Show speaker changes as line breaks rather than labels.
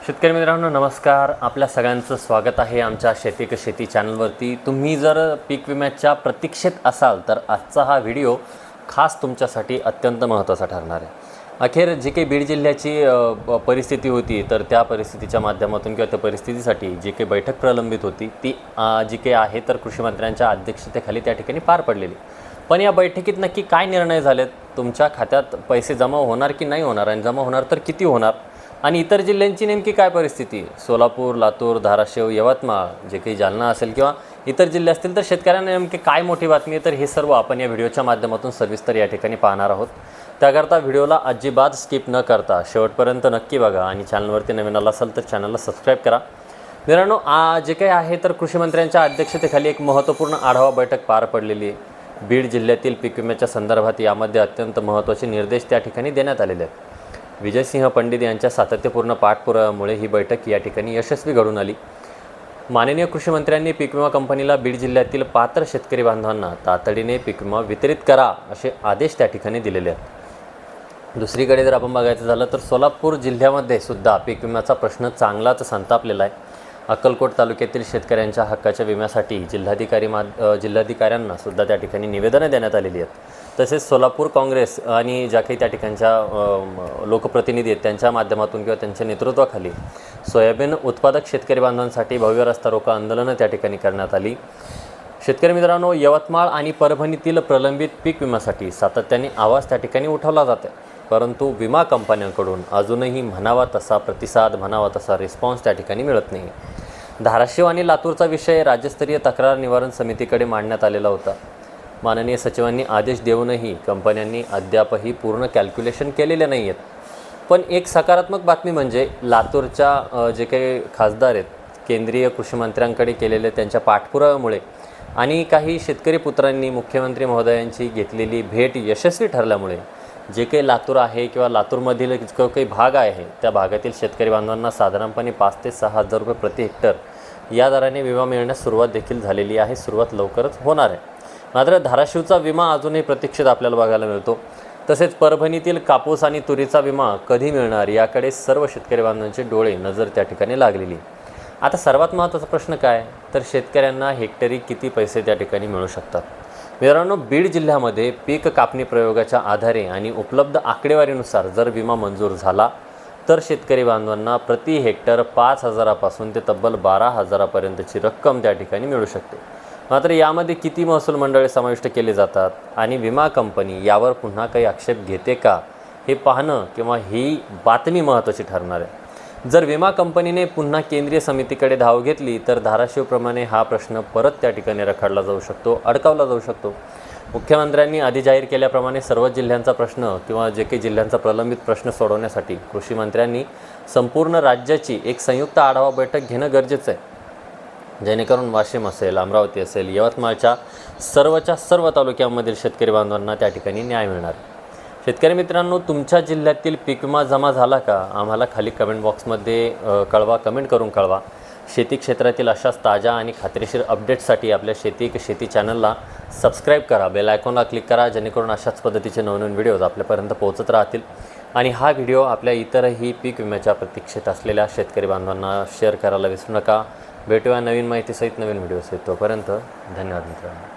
शेतकरी मित्रांनो नमस्कार. आपल्या सगळ्यांचं स्वागत आहे आमच्या शेती क शेती चॅनलवरती. तुम्ही जर पीक विम्याच्या प्रतीक्षेत असाल तर आजचा हा व्हिडिओ खास तुमच्यासाठी अत्यंत महत्त्वाचा ठरणार आहे. अखेर जी काही बीड जिल्ह्याची परिस्थिती होती तर त्या परिस्थितीच्या माध्यमातून किंवा त्या परिस्थितीसाठी जी काही बैठक प्रलंबित होती ती जी काही आहे तर कृषी मंत्र्यांच्या अध्यक्षतेखाली त्या ठिकाणी पार पडलेली. पण या बैठकीत नक्की काय निर्णय झालेत, तुमच्या खात्यात पैसे जमा होणार की नाही होणार आणि जमा होणार तर किती होणार, आणि इतर जिल्ह्यांची नेमकी काय परिस्थिती, सोलापूर, लातूर, धाराशिव, यवतमाळ, जे काही जालना असेल किंवा इतर जिल्हे असतील तर शेतकऱ्यांना नेमकी काय मोठी बातमी आहे, तर हे सर्व आपण या व्हिडिओच्या माध्यमातून सविस्तर या ठिकाणी पाहणार आहोत. त्याकरता व्हिडिओला अजिबात स्किप न करता शेवटपर्यंत नक्की बघा आणि चॅनलवरती नवीन आला असाल तर चॅनलला सबस्क्राईब करा. मित्रांनो, जे काही आहे तर कृषी मंत्र्यांच्या अध्यक्षतेखाली एक महत्त्वपूर्ण आढावा बैठक पार पडलेली आहे. बीड जिल्ह्यातील पीक विम्याच्या संदर्भात यामध्ये अत्यंत महत्त्वाचे निर्देश त्या ठिकाणी देण्यात आलेले आहेत. विजयसिंह पंडित यांच्या सातत्यपूर्ण पाठपुराव्यामुळे ही बैठक या ठिकाणी यशस्वी घडून आली. माननीय कृषी मंत्र्यांनी पीक विमा कंपनीला बीड जिल्ह्यातील पात्र शेतकरी बांधवांना तातडीने पीक विमा वितरित करा असे आदेश त्या ठिकाणी दिलेले आहेत. दुसरीकडे जर आपण बघायचं झालं तर सोलापूर जिल्ह्यामध्ये सुद्धा पीक विम्याचा प्रश्न चांगलाच संतापलेला आहे. अक्कलकोट तालुक्यातील शेतकऱ्यांच्या हक्काच्या विम्यासाठी जिल्हाधिकाऱ्यांना सुद्धा त्या ठिकाणी निवेदनं देण्यात आलेली आहेत. तसेच सोलापूर काँग्रेस आणि ज्या काही त्या ठिकाणच्या लोकप्रतिनिधी आहेत त्यांच्या माध्यमातून किंवा त्यांच्या नेतृत्वाखाली सोयाबीन उत्पादक शेतकरी बांधवांसाठी भव्य रस्ता रोको आंदोलनं त्या ठिकाणी करण्यात आली. शेतकरी मित्रांनो, यवतमाळ आणि परभणीतील प्रलंबित पीक विम्यासाठी सातत्याने आवाज त्या ठिकाणी उठवला जातो, परंतु विमा कंपन्यांकडून अजूनही म्हणावा तसा प्रतिसाद, म्हणावा तसा रिस्पॉन्स त्या ठिकाणी मिळत नाही. धाराशिव आणि लातूरचा विषय राज्यस्तरीय तक्रार निवारण समितीकडे मांडण्यात आलेला होता. माननीय सचिवांनी आदेश देऊनही कंपन्यांनी अद्यापही पूर्ण कॅल्क्युलेशन केलेले नाही आहेत. पण एक सकारात्मक बातमी म्हणजे लातूरच्या जे काही खासदार आहेत, केंद्रीय कृषी मंत्र्यांकडे केलेले त्यांच्या पाठपुराव्यामुळे आणि काही शेतकरी पुत्रांनी मुख्यमंत्री महोदयांची घेतलेली भेट यशस्वी ठरल्यामुळे जे काही लातूर आहे किंवा लातूरमधील जो काही भाग आहे त्या भागातील शेतकरी बांधवांना साधारणपणे 5 ते 6 हजार रुपये प्रति हेक्टर या दराने विमा मिळण्यास सुरुवात देखील झालेली आहे. सुरुवात लवकरच होणार आहे. मात्र धाराशिवचा विमा अजूनही प्रतीक्षेत आपल्याला बघायला मिळतो. तसेच परभणीतील कापूस आणि तुरीचा विमा कधी मिळणार याकडे सर्व शेतकरी बांधवांचे डोळे नजर त्या ठिकाणी लागलेली. आता सर्वात महत्त्वाचा प्रश्न काय, तर शेतकऱ्यांना हेक्टरी किती पैसे त्या ठिकाणी मिळू शकतात. मित्रांनो, बीड जिल्ह्यामध्ये पीक कापणी प्रयोगाच्या आधारे आणि उपलब्ध आकडेवारीनुसार जर विमा मंजूर झाला तर शेतकरी बांधवांना प्रति हेक्टर 5,000 पासून ते तब्बल 12,000पर्यंतची रक्कम त्या ठिकाणी मिळू शकते. मात्र यामध्ये किती महसूल मंडळे समाविष्ट केले जातात आणि विमा कंपनी यावर पुन्हा काही आक्षेप घेते का हे पाहणं किंवा ही बातमी महत्त्वाची ठरणार आहे. जर विमा कंपनीने पुन्हा केंद्रीय समितीकडे धाव घेतली तर धाराशिवप्रमाणे हा प्रश्न परत त्या ठिकाणी रखडला जाऊ शकतो, अडकावला जाऊ शकतो. मुख्यमंत्र्यांनी आधी जाहीर केल्याप्रमाणे सर्व जिल्ह्यांचा प्रश्न किंवा जे काही जिल्ह्यांचा प्रलंबित प्रश्न सोडवण्यासाठी कृषी मंत्र्यांनी संपूर्ण राज्याची एक संयुक्त आढावा बैठक घेणं गरजेचं आहे, जेणेकरून वाशिम असेल, अमरावती असेल, यवतमाळच्या सर्व तालुक्यांमधील शेतकरी बांधवांना त्या ठिकाणी न्याय मिळणार. शेतकरी मित्रांनो, तुमच्या जिल्ह्यातील पीक विमा जमा झाला का आम्हाला खाली कमेंट बॉक्समध्ये कळवा, कमेंट करून कळवा. शेती क्षेत्रातील अशाच ताज्या आणि खात्रीशीर अपडेट्ससाठी आपल्या शेती चॅनलला सबस्क्राईब करा, बेल आयकॉनला क्लिक करा, जेणेकरून अशाच पद्धतीचे नवनवीन व्हिडिओज आपल्यापर्यंत पोहोचत राहतील. आणि हा व्हिडिओ आपल्या इतरही पीक विम्याच्या प्रतीक्षेत असलेल्या शेतकरी बांधवांना शेअर करायला विसरू नका. भेटूया नवीन माहितीसहित नवीन व्हिडिओसहित. तोपर्यंत धन्यवाद मित्रांनो.